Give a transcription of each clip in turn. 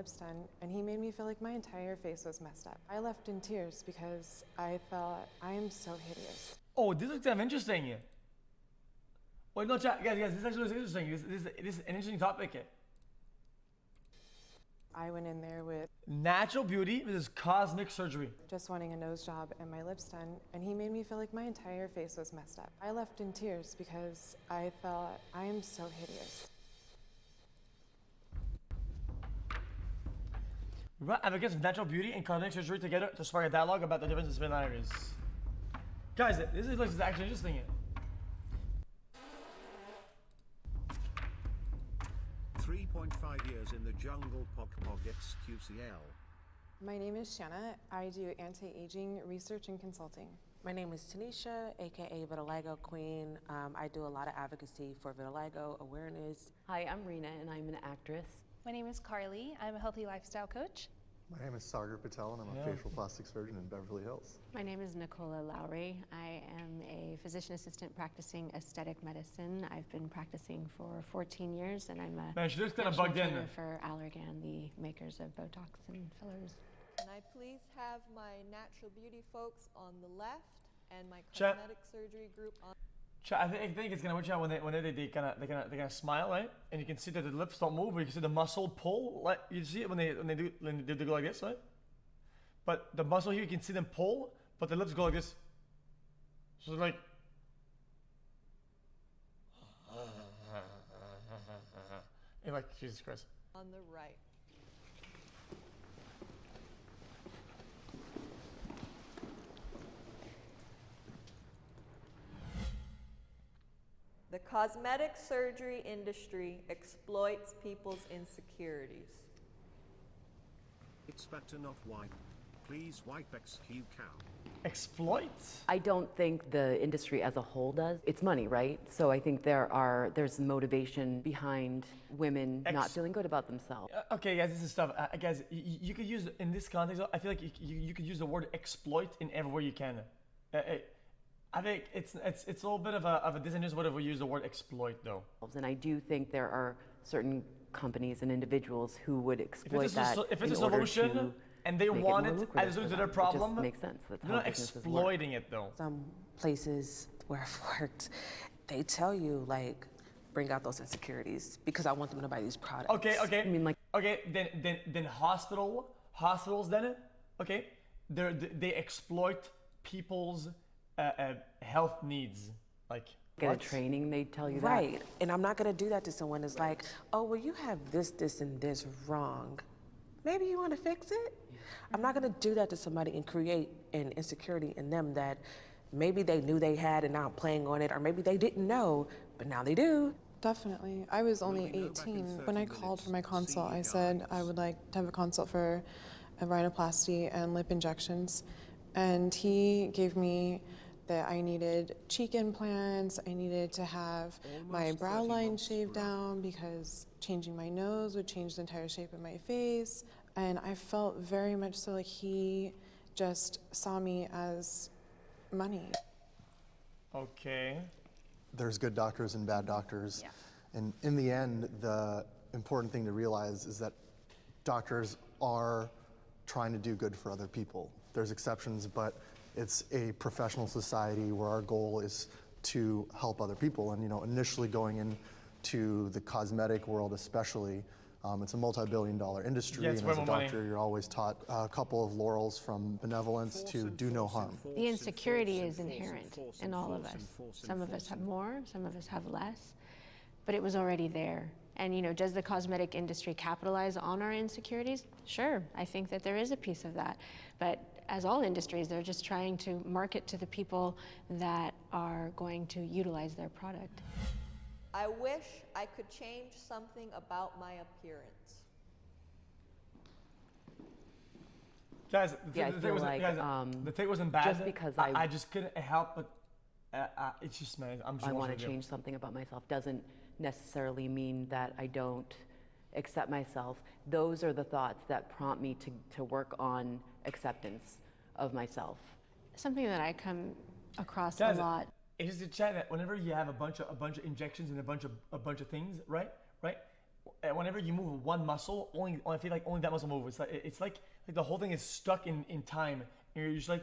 lips done, and he made me feel like my entire face was messed up. I left in tears because I thought, I am so hideous. Oh, this looks kind of interesting. Wait, no, chat, guys, this actually looks interesting. This is an interesting topic. I went in there with Natural beauty versus cosmetic surgery. just wanting a nose job and my lips done, and he made me feel like my entire face was messed up. I left in tears because I thought, I am so hideous. We brought advocates of natural beauty and cosmetic surgery together to spark a dialogue about the differences and similarities. Guys, this looks actually interesting. 3.5 years in the jungle, xQcl. My name is Shanna. I do anti-aging research and consulting. My name is Tanisha, aka Vitiligo Queen. I do a lot of advocacy for vitiligo awareness. Hi, I'm Rena, and I'm an actress. My name is Carly. I'm a healthy lifestyle coach. My name is Sagar Patel, and I'm a facial plastic surgeon in Beverly Hills. My name is Nicola Lowry. I am a physician assistant practicing aesthetic medicine. I've been practicing for 14 years, and I'm a Man, she looks kind of bugged in. for Allergan, the makers of Botox and fillers. Can I please have my natural beauty folks on the left and my cosmetic surgery group on? I think it's gonna work out when they kind of smile, right? And you can see that the lips don't move, but you can see the muscle pull. Like you see it when they go like this, right? But the muscle here, you can see them pull, but the lips go like this. So like. You're like, Jesus Christ. On the right. The cosmetic surgery industry exploits people's insecurities. It's better not wipe. Please wipe xQ cow. Exploit? I don't think the industry as a whole does. It's money, right? So I think there's motivation behind women not feeling good about themselves. Okay, guys, this is stuff. Guys, you could use, in this context, I feel like you could use the word exploit in everywhere you can. I think it's a little bit of a disingenuous word if we use the word exploit, though. And I do think there are certain companies and individuals who would exploit that. If it's a solution and they want it as a solution to their problem, it just makes sense. That's they're how not businesses exploiting work. it, though. Some places where I've worked, they tell you, like, bring out those insecurities because I want them to buy these products. Okay. I mean, like, okay, then hospitals then, okay, they exploit people's health needs, like. Get a training, they tell you that. Right, and I'm not gonna do that to someone that's like, oh, well, you have this, and this wrong. Maybe you wanna fix it? I'm not gonna do that to somebody and create an insecurity in them that maybe they knew they had and now playing on it, or maybe they didn't know, but now they do. Definitely. I was only 18. When I called for my consult, I said I would like to have a consult for a rhinoplasty and lip injections. And he gave me that I needed cheek implants, I needed to have my brow line shaved down because changing my nose would change the entire shape of my face. And I felt very much so like he just saw me as money. Okay. There's good doctors and bad doctors. Yeah. And in the end, the important thing to realize is that doctors are trying to do good for other people. There's exceptions, but it's a professional society where our goal is to help other people. And initially going into the cosmetic world especially, it's a multi-billion-dollar industry, and as a doctor, you're always taught a couple of laurels from benevolence to do no harm. The insecurity is inherent in all of us. Some of us have more, some of us have less, but it was already there. And does the cosmetic industry capitalize on our insecurities? Sure, I think that there is a piece of that. But as all industries, they're just trying to market to the people that are going to utilize their product. I wish I could change something about my appearance. Guys, the take wasn't bad. Just because I just couldn't help but it's just, man, I want to change something about myself doesn't necessarily mean that I don't accept myself. Those are the thoughts that prompt me to work on acceptance of myself. Something that I come across Guys, a lot. It's just a chat that whenever you have a bunch of injections and a bunch of things, right? whenever you move one muscle, I feel like only that muscle moves. It's like the whole thing is stuck in time. And you're just like,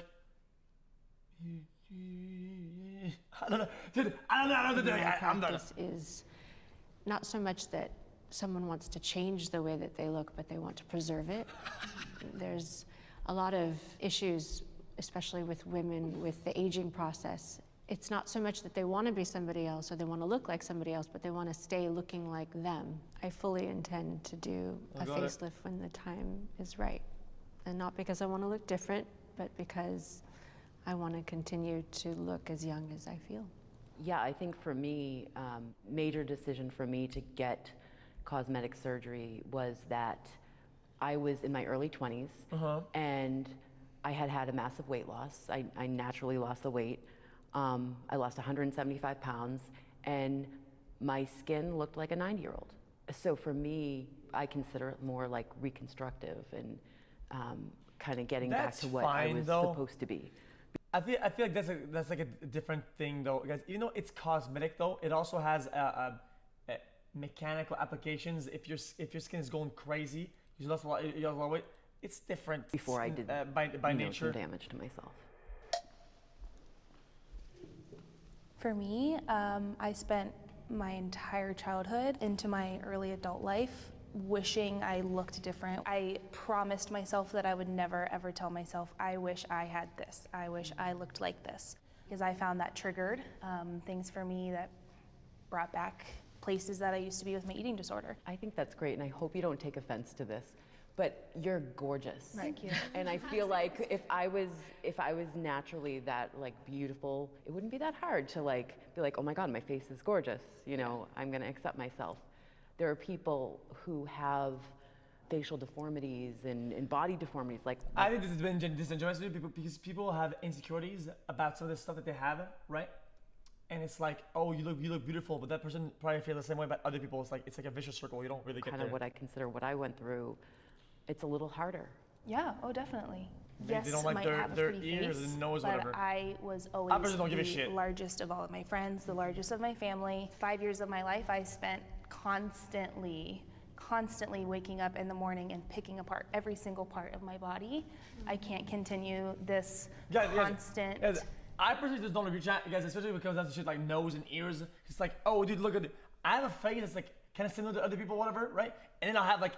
I don't know, dude. I don't know. I'm done. Practice is not so much that someone wants to change the way that they look, but they want to preserve it. There's a lot of issues, especially with women, with the aging process. It's not so much that they want to be somebody else or they want to look like somebody else, but they want to stay looking like them. I fully intend to do a facelift when the time is right. And not because I want to look different, but because I want to continue to look as young as I feel. Yeah, I think for me, major decision for me to get cosmetic surgery was that I was in my early 20s and I had a massive weight loss. I naturally lost the weight. I lost 175 pounds and my skin looked like a 90-year-old. So for me, I consider it more like reconstructive and kind of getting back to what I was supposed to be. I feel like that's like a different thing though, guys. Even though it's cosmetic though, it also has a mechanical applications. If your skin is going crazy, you lost a lot of weight. It's different. Before I did by nature some damage to myself. For me, I spent my entire childhood into my early adult life wishing I looked different. I promised myself that I would never ever tell myself, I wish I had this, I wish I looked like this. Because I found that triggered things for me that brought back places that I used to be with my eating disorder. I think that's great, and I hope you don't take offense to this, but you're gorgeous. Thank you. And I feel like if I was naturally that like beautiful, it wouldn't be that hard to like be like, oh my God, my face is gorgeous. You know, I'm gonna accept myself. There are people who have facial deformities and body deformities. Like I think this has been disingenuous to people because people have insecurities about some of the stuff that they have, right? And it's like, oh, you look beautiful, but that person probably feels the same way about other people. It's like a vicious circle. You don't really get there. Kind of what I consider what I went through. It's a little harder. Yeah, oh definitely. They Yes, don't like might their have a pretty ears face, and nose, but whatever. I was always don't give a the shit. largest of all of my friends, the largest of my family. 5 years of my life I spent constantly waking up in the morning and picking apart every single part of my body. I can't continue this constant... Guys, I personally just don't agree, chat, guys, especially when it comes down to shit like nose and ears. It's like, oh, dude, look at it. I have a face that's like kind of similar to other people, whatever, right? And then I'll have like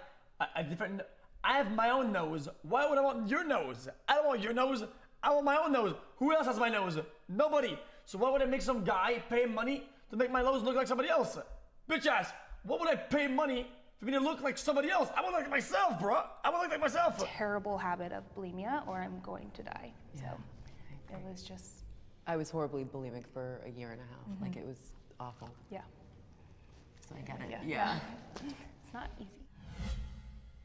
a different. I have my own nose. Why would I want your nose? I don't want your nose. I want my own nose. Who else has my nose? Nobody. So why would I make some guy pay money to make my nose look like somebody else? Bitch ass. What would I pay money for me to look like somebody else? I want to look like myself, bro. I want to look like myself. Terrible habit of bulimia, or I'm going to die. Yeah. So it was just. I was horribly bulimic for a year and a half. Like it was awful. Yeah. So I get it. Yeah. It's not easy.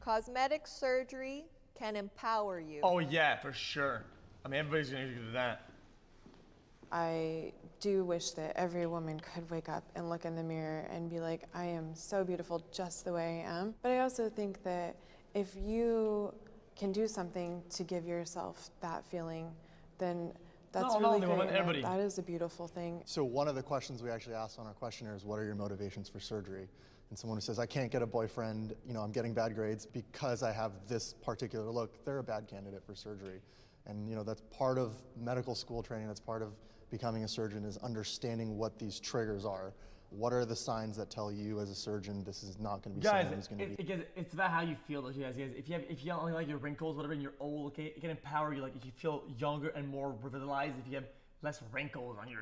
Cosmetic surgery can empower you. Oh yeah, for sure. I mean, everybody's gonna do that. I do wish that every woman could wake up and look in the mirror and be like, I am so beautiful just the way I am. But I also think that if you can do something to give yourself that feeling, then that's really great. Woman, everybody. That is a beautiful thing. So one of the questions we actually asked on our questionnaire is, what are your motivations for surgery? And someone who says, I can't get a boyfriend, I'm getting bad grades because I have this particular look, they're a bad candidate for surgery. And that's part of medical school training, that's part of becoming a surgeon, is understanding what these triggers are. What are the signs that tell you as a surgeon this is not going to be someone who's going to be... It's about how you feel, though, guys. If you only like your wrinkles, whatever, and you're old, okay, it can empower you. Like if you feel younger and more revitalized, if you have less wrinkles on your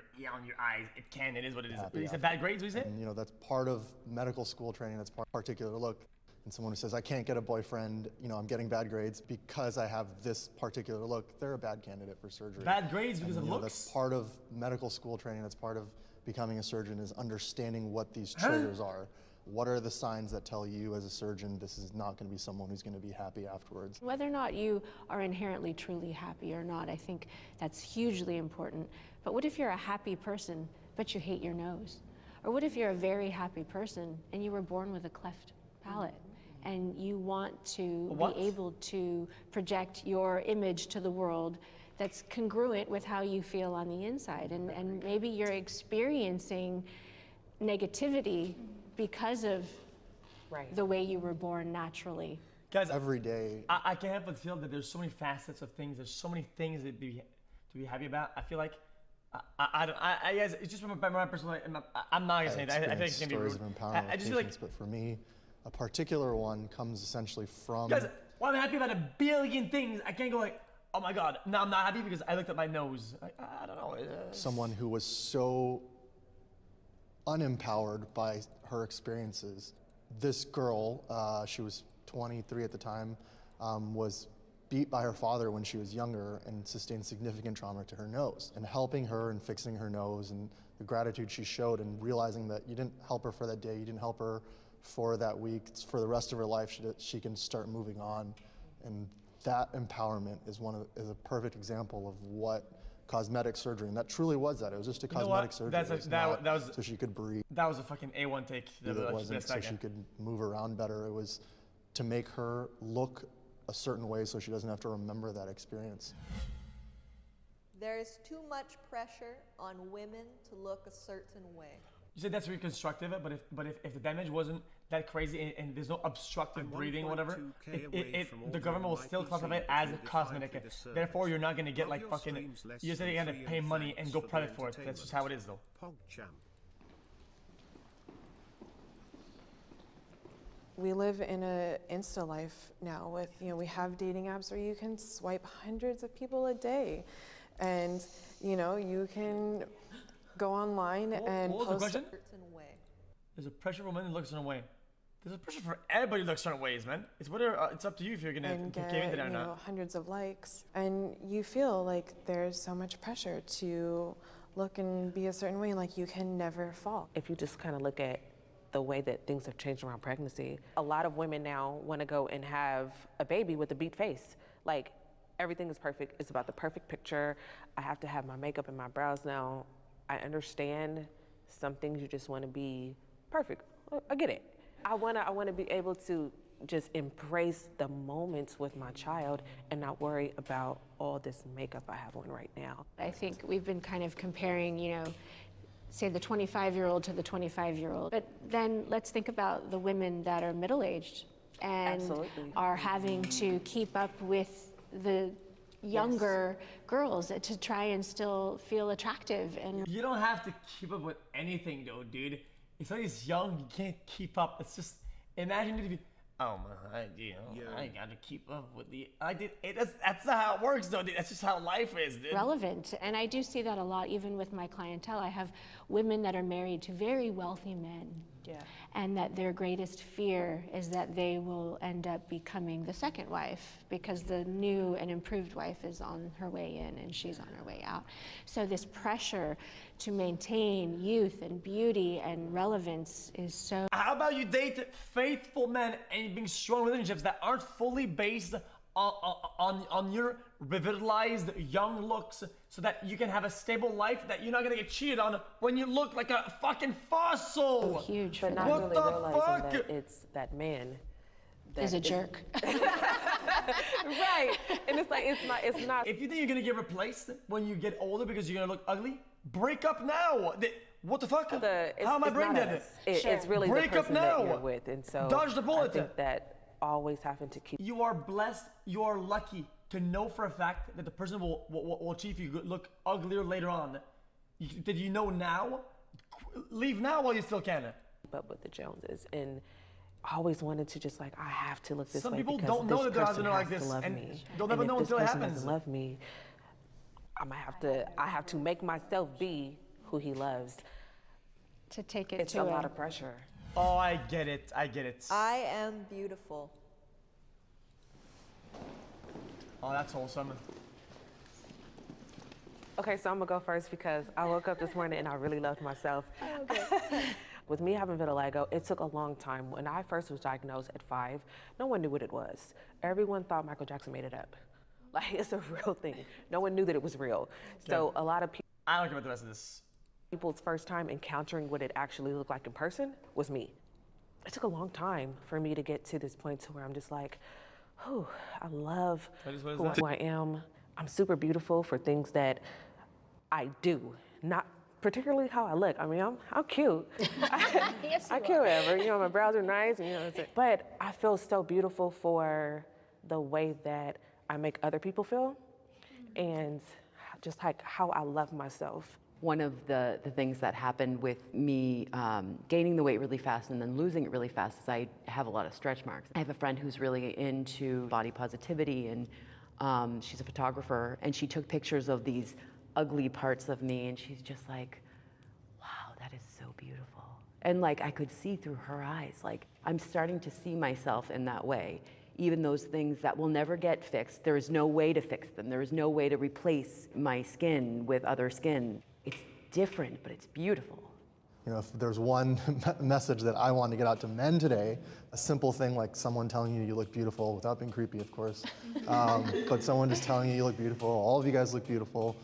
eyes, it is what it is. You said bad grades, what you say? And that's part of medical school training, that's part of particular look. And someone who says, I can't get a boyfriend, I'm getting bad grades because I have this particular look, they're a bad candidate for surgery. Bad grades because of looks? That's part of medical school training, that's part of becoming a surgeon, is understanding what these triggers are. What are the signs that tell you as a surgeon this is not going to be someone who's going to be happy afterwards? Whether or not you are inherently truly happy or not, I think that's hugely important. But what if you're a happy person, but you hate your nose? Or what if you're a very happy person and you were born with a cleft palate? And you want to be able to project your image to the world that's congruent with how you feel on the inside. And maybe you're experiencing negativity because of Right. the way you were born naturally. Guys, Every day. I can't help but feel that there's so many facets of things. There's so many things to be happy about. I feel like I guys, it's just from my personal. I'm not gonna say that. I think it's gonna be rude. Stories of empowerment I just feel like, but for me, a particular one comes essentially from. guys, well, I'm happy about a billion things. I can't go like, oh my god, no, I'm not happy because I looked at my nose. I don't know. Someone who was so unempowered by her experiences. This girl, she was 23 at the time, was beat by her father when she was younger and sustained significant trauma to her nose. And helping her and fixing her nose and the gratitude she showed and realizing that you didn't help her for that day, you didn't help her for that week, for the rest of her life, she can start moving on. And that empowerment is a perfect example of what cosmetic surgery, and that truly was that. It was just a cosmetic surgery. That was so she could breathe. That was a fucking A1 take. It wasn't so she could move around better. It was to make her look a certain way so she doesn't have to remember that experience. There is too much pressure on women to look a certain way. You said that's reconstructive, but if the damage wasn't that crazy and there's no obstructive breathing or whatever, the government will still classify it as cosmetic. Therefore, you're not gonna get like fucking. You're saying you gotta pay money and go private for it. That's just how it is, though. We live in a Insta life now with, we have dating apps where you can swipe hundreds of people a day. And, you can go online and what was the post question? A certain way. There's a pressure for women to look a certain way. There's a pressure for everybody to look certain ways, man. It's whether it's up to you if you're gonna and get get, into that or not. hundreds of likes. And you feel like there's so much pressure to look and be a certain way, like you can never fall. If you just kind of look at the way that things have changed around pregnancy, a lot of women now want to go and have a baby with a beat face. Like, everything is perfect. It's about the perfect picture. I have to have my makeup and my brows now. I understand some things you just want to be perfect. I get it. I want to be able to just embrace the moments with my child and not worry about all this makeup I have on right now. I think we've been kind of comparing, say the 25-year-old to the 25-year-old. But then let's think about the women that are middle-aged and Absolutely. are having to keep up with the younger girls to try and still feel attractive. And You don't have to keep up with anything, though, dude. If somebody's young, you can't keep up. It's just imagine if you. Oh man, I gotta keep up with the. That's not how it works, though. Dude. That's just how life is, dude. relevant. And I do see that a lot, even with my clientele. I have women that are married to very wealthy men. Yeah. And that their greatest fear is that they will end up becoming the second wife because the new and improved wife is on her way in and she's on her way out. So this pressure to maintain youth and beauty and relevance is so. How about you date faithful men and being strong relationships that aren't fully based on your revitalized young looks so that you can have a stable life that you're not gonna get cheated on when you look like a fucking fossil. Huge. But not What really the realizing fuck? that it's that man that Is a jerk. Right. And it's like, it's not. If you think you're gonna get replaced when you get older because you're gonna look ugly, break up now. What the fuck? How am I brain dead? It's really Break the up person now. that you're with. And so Dodge the bullet. I think that always having to keep. You are blessed, you are lucky to know for a fact that the person will achieve you look uglier later on. Did you know now? Leave now while you still can. Up with the Joneses and always wanted to just like, I have to look this Some way people because don't know this that their person husband are has like to this, love and me. they'll never And know if this until it person happens. doesn't love me, I have to make myself be who he loves. To take it It's to a lot of pressure. Oh, I get it. I am beautiful. Oh, that's wholesome. Okay, so I'm gonna go first because I woke up this morning and I really loved myself. With me having vitiligo, it took a long time. When I first was diagnosed at 5, no one knew what it was. Everyone thought Michael Jackson made it up. Like, it's a real thing. No one knew that it was real. So a lot of people. I don't care about the rest of this. People's first time encountering what it actually looked like in person was me. It took a long time for me to get to this point to where I'm just like, oh, I love who I am. I'm super beautiful for things that I do, not particularly how I look. I mean, I'm cute. I cute whatever. You know, my brows are nice. And, you know, but I feel so beautiful for the way that I make other people feel, and just like how I love myself. One of the things that happened with me gaining the weight really fast and then losing it really fast is I have a lot of stretch marks. I have a friend who's really into body positivity, and she's a photographer, and she took pictures of these ugly parts of me, and she's just like, wow, that is so beautiful. And like I could see through her eyes, like I'm starting to see myself in that way. Even those things that will never get fixed, there is no way to fix them. There is no way to replace my skin with other skin. It's different, but it's beautiful. You know, if there's one message that I want to get out to men today, a simple thing like someone telling you you look beautiful, without being creepy, of course, but someone just telling you look beautiful, all of you guys look beautiful,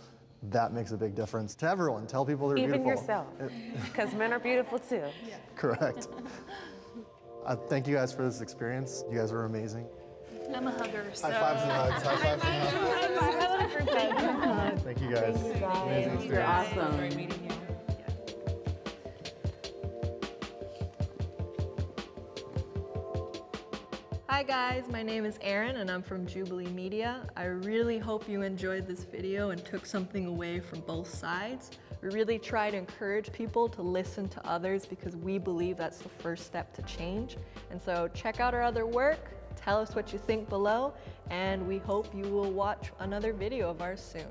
that makes a big difference. To everyone, tell people they're Even beautiful. yourself, because men are beautiful too. Correct. Thank you guys for this experience. You guys were amazing. I'm a hugger, so. High fives and hugs. High fives and hugs. Thank you guys. Amazing experience. You're awesome. Hi guys, my name is Erin and I'm from Jubilee Media. I really hope you enjoyed this video and took something away from both sides. We really try to encourage people to listen to others because we believe that's the first step to change. And so check out our other work, tell us what you think below, and we hope you will watch another video of ours soon.